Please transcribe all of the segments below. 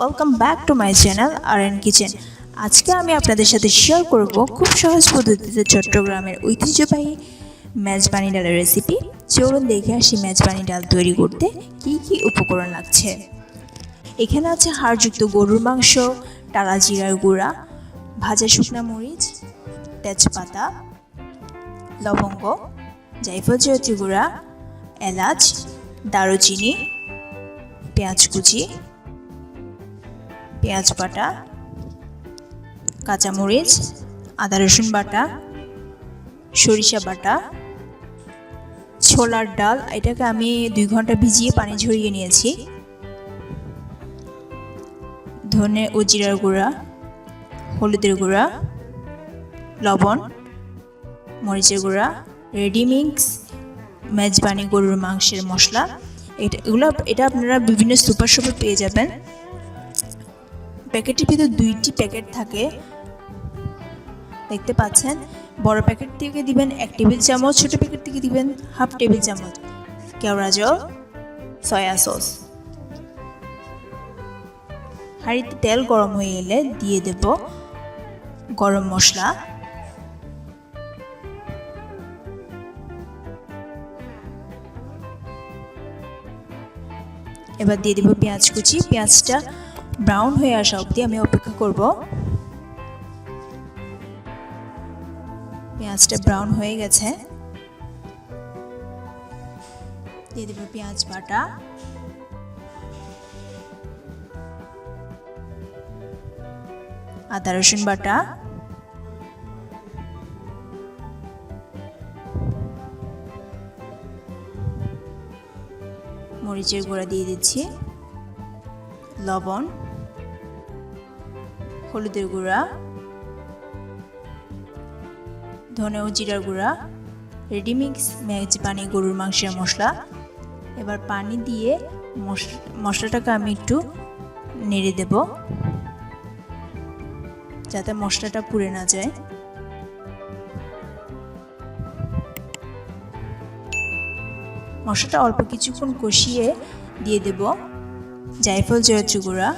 Welcome back to my channel আর kitchen. আজকে আমি আপনাদের সাথে শেয়ার করব খুব সহজ পদ্ধতিতে চট্টগ্রামের ঐতিহ্যবাহী মেজবানি ডালের রেসিপি। চলুন দেখে আসি মেজবানি ডাল তৈরি করতে কি কি উপকরণ লাগছে। এখানে আছে হাড়যুক্ত গরুর মাংস, টালা জিরার গুঁড়া, ভাজা শুকনা মরিচ, তেজপাতা, লবঙ্গ, জায়ফল জয়ত্রী গুঁড়া, এলাচ, দারুচিনি, পেঁয়াজ কুচি, পেঁয়াজ বাটা, কাঁচামরিচ, আদা রসুন বাটা, সরিষা বাটা, ছোলার ডাল, এটাকে আমি 2 ঘন্টা ভিজিয়ে পানি ঝরিয়ে নিয়েছি, ধনে ও জিরার গুঁড়া, হলুদের গুঁড়া, লবণ, মরিচের গুঁড়া, রেডি মিক্স মেজবানি গরুর মাংসের মশলা। এটা আপনারা বিভিন্ন সুপার শপে পেয়ে যাবেন। প্যাকেটের ভিতরে 2টি প্যাকেট থাকে, দেখতে পাচ্ছেন। বড় প্যাকেট থেকে দিবেন 1 টেবিল চামচ, ছোট প্যাকেট থেকে দিবেন হাফ টেবিল চামচ কেওড়া জল, সয়া সস। হাঁড়িতে তেল গরম হয়ে এলে দিয়ে দেব গরম মশলা, এবার দিয়ে দেব পেঁয়াজ কুচি। পেঁয়াজটা ব্রাউন হয়ে আসা অবধি আমি অপেক্ষা করব। পেঁয়াজটা ব্রাউন হয়ে গেছে, দিয়ে দেব পেঁয়াজ বাটা, আদা রসুন বাটা, মরিচের গুঁড়া দিয়ে দিচ্ছি, লবণ, হলুদের গুঁড়া, ধনে ও জিরার গুঁড়া, রেডি মিক্স মেজবানি গরুর মাংসের মশলা। এবার পানি দিয়ে মশলাটাকে আমি একটু নেড়ে দেব যাতে মশলাটা পুড়ে না যায়। মশলাটা অল্প কিছুক্ষণ কষিয়ে দিয়ে দেব জায়ফল জয়ত্রী গুঁড়া,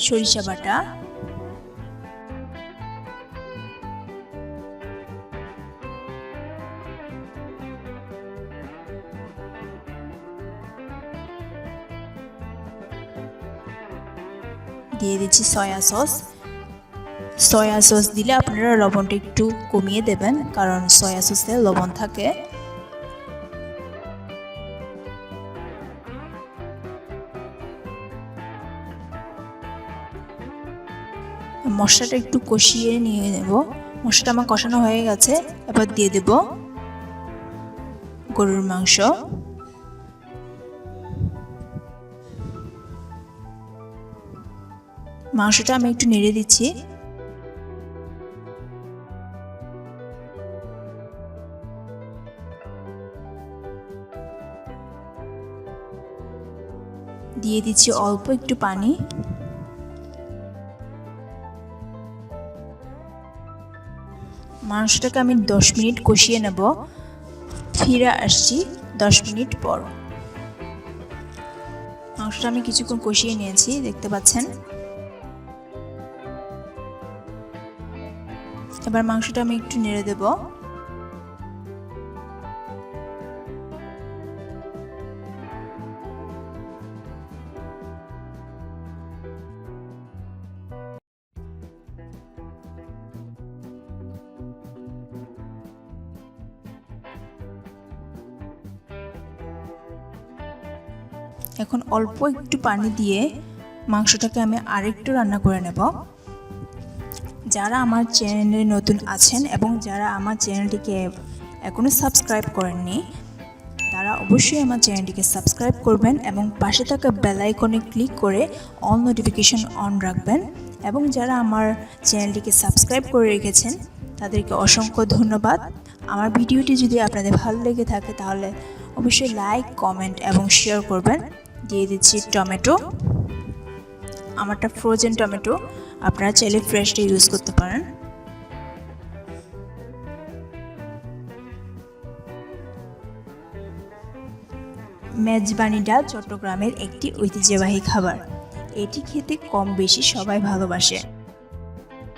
সরিষা বাটা, দিয়ে দিচ্ছি সয়া সস। সয়া সস দিলে আপনারা লবণটা একটু কমিয়ে দেবেন, কারণ সয়া সসে লবণ থাকে। মশলাটা একটু কষিয়ে নিয়ে নেব। মশলাটা আমার কষানো হয়ে গেছে, এবার দিয়ে দেব গরুর মাংস, মাংসটা আমি একটু নেড়ে দিচ্ছি। দিয়ে দিচ্ছি অল্প একটু পানি। মাংসটাকে আমি 10 মিনিট কষিয়ে নেব, ফিরে আসছি 10 মিনিট পর। মাংসটা আমি কিছুক্ষণ কষিয়ে নিয়েছি, দেখতে পাচ্ছেন। এবার মাংসটা আমি একটু নেড়ে দেব। এখন অল্প একটু পানি দিয়ে মাংসটাকে আমি আরেকটু রান্না করে নেব। যারা আমার চ্যানেলে নতুন আছেন এবং যারা আমার চ্যানেলটিকে এখনও সাবস্ক্রাইব করেননি, তারা অবশ্যই আমার চ্যানেলটিকে সাবস্ক্রাইব করবেন এবং পাশে থাকা বেল আইকনে ক্লিক করে অল নোটিফিকেশন অন রাখবেন। এবং যারা আমার চ্যানেলটিকে সাবস্ক্রাইব করে রেখেছেন তাদেরকে অসংখ্য ধন্যবাদ। আমার ভিডিওটি যদি আপনাদের ভালো লেগে থাকে তাহলে অবশ্যই লাইক, কমেন্ট এবং শেয়ার করবেন। দিয়ে দিচ্ছি টমেটো, আমারটা ফ্রোজেন টমেটো, আপনারা চাইলে ফ্রেশটা ইউজ করতে পারেন। মেজবানি ডাল চট্টগ্রামের একটি ঐতিহ্যবাহী খাবার। এটি খেতে কম বেশি সবাই ভালোবাসে।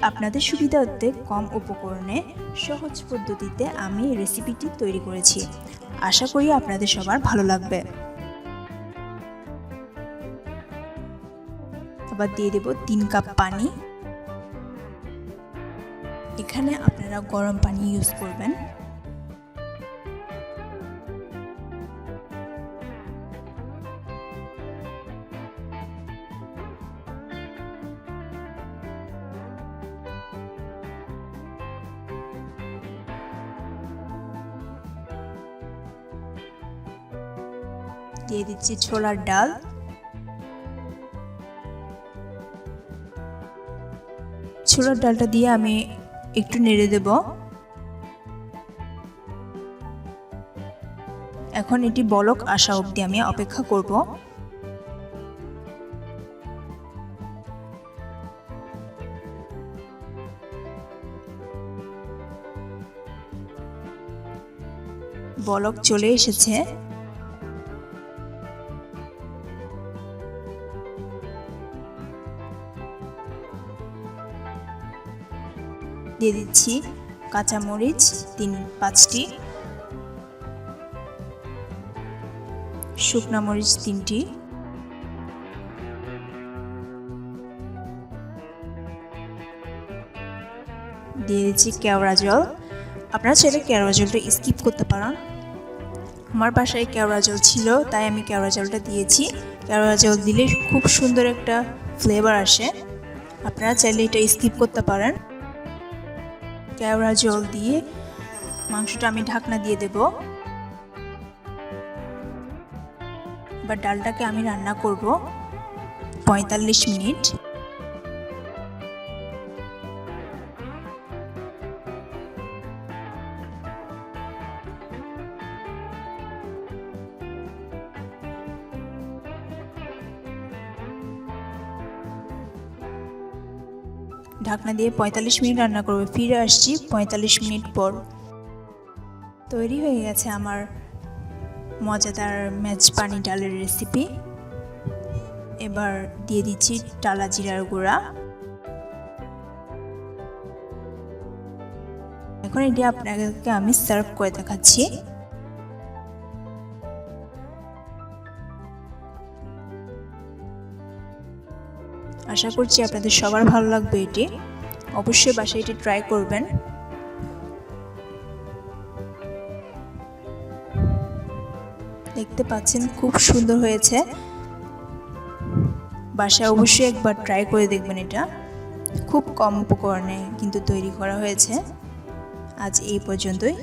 আপনাদের সুবিধার্থে কম উপকরণে সহজ পদ্ধতিতে আমি রেসিপিটি তৈরি করেছি। আশা করি আপনাদের সবার ভালো লাগবে। আবার দিয়ে দেব 3 কাপ পানি। এখানে আপনারা গরম পানি ইউজ করবেন। দিয়ে দিচ্ছি ছোলার ডাল। ছোলার ডালটা দিয়ে আমি একটু নেড়ে দেব। এখন এটি বলক আসা অবধি আমি অপেক্ষা করব। বলক চলে এসেছে। দিয়ে দিচ্ছি কাঁচামরিচ 5টি, শুকনা মরিচ 3টি, দিয়ে দিচ্ছি কেওড়া জল। আপনারা চাইলে কেওড়া জলটা স্কিপ করতে পারেন। আমার বাসায় কেওড়া জল ছিল তাই আমি কেওড়া জলটা দিয়েছি। কেওড়া জল দিলে খুব সুন্দর একটা ফ্লেভার আসে। আপনারা চাইলে এটা স্কিপ করতে পারেন। কেওড়া জল দিয়ে মাংসটা আমি ঢাকনা দিয়ে দেব। এবার ডালটাকে আমি রান্না করব 45 মিনিট। ঢাকনা দিয়ে 45 মিনিট রান্না করব। ফিরে আসছি 45 মিনিট পর। তৈরি হয়ে গেছে আমার মজাদার মেজবানি ডালের রেসিপি। এবার দিয়ে দিচ্ছি টালা জিরার গুঁড়া। এখন এটি আপনাদেরকে আমি সার্ভ করে দেখাচ্ছি। আশা করছি আপনাদের সবার ভালো লাগবে। এটি অবশ্যই বাসায় এটি ট্রাই করবেন। দেখতে পাচ্ছেন খুব সুন্দর হয়েছে। বাসায় অবশ্যই একবার ট্রাই করে দেখবেন। এটা খুব কম উপকরণে কিন্তু তৈরি করা হয়েছে। আজ এই পর্যন্তই।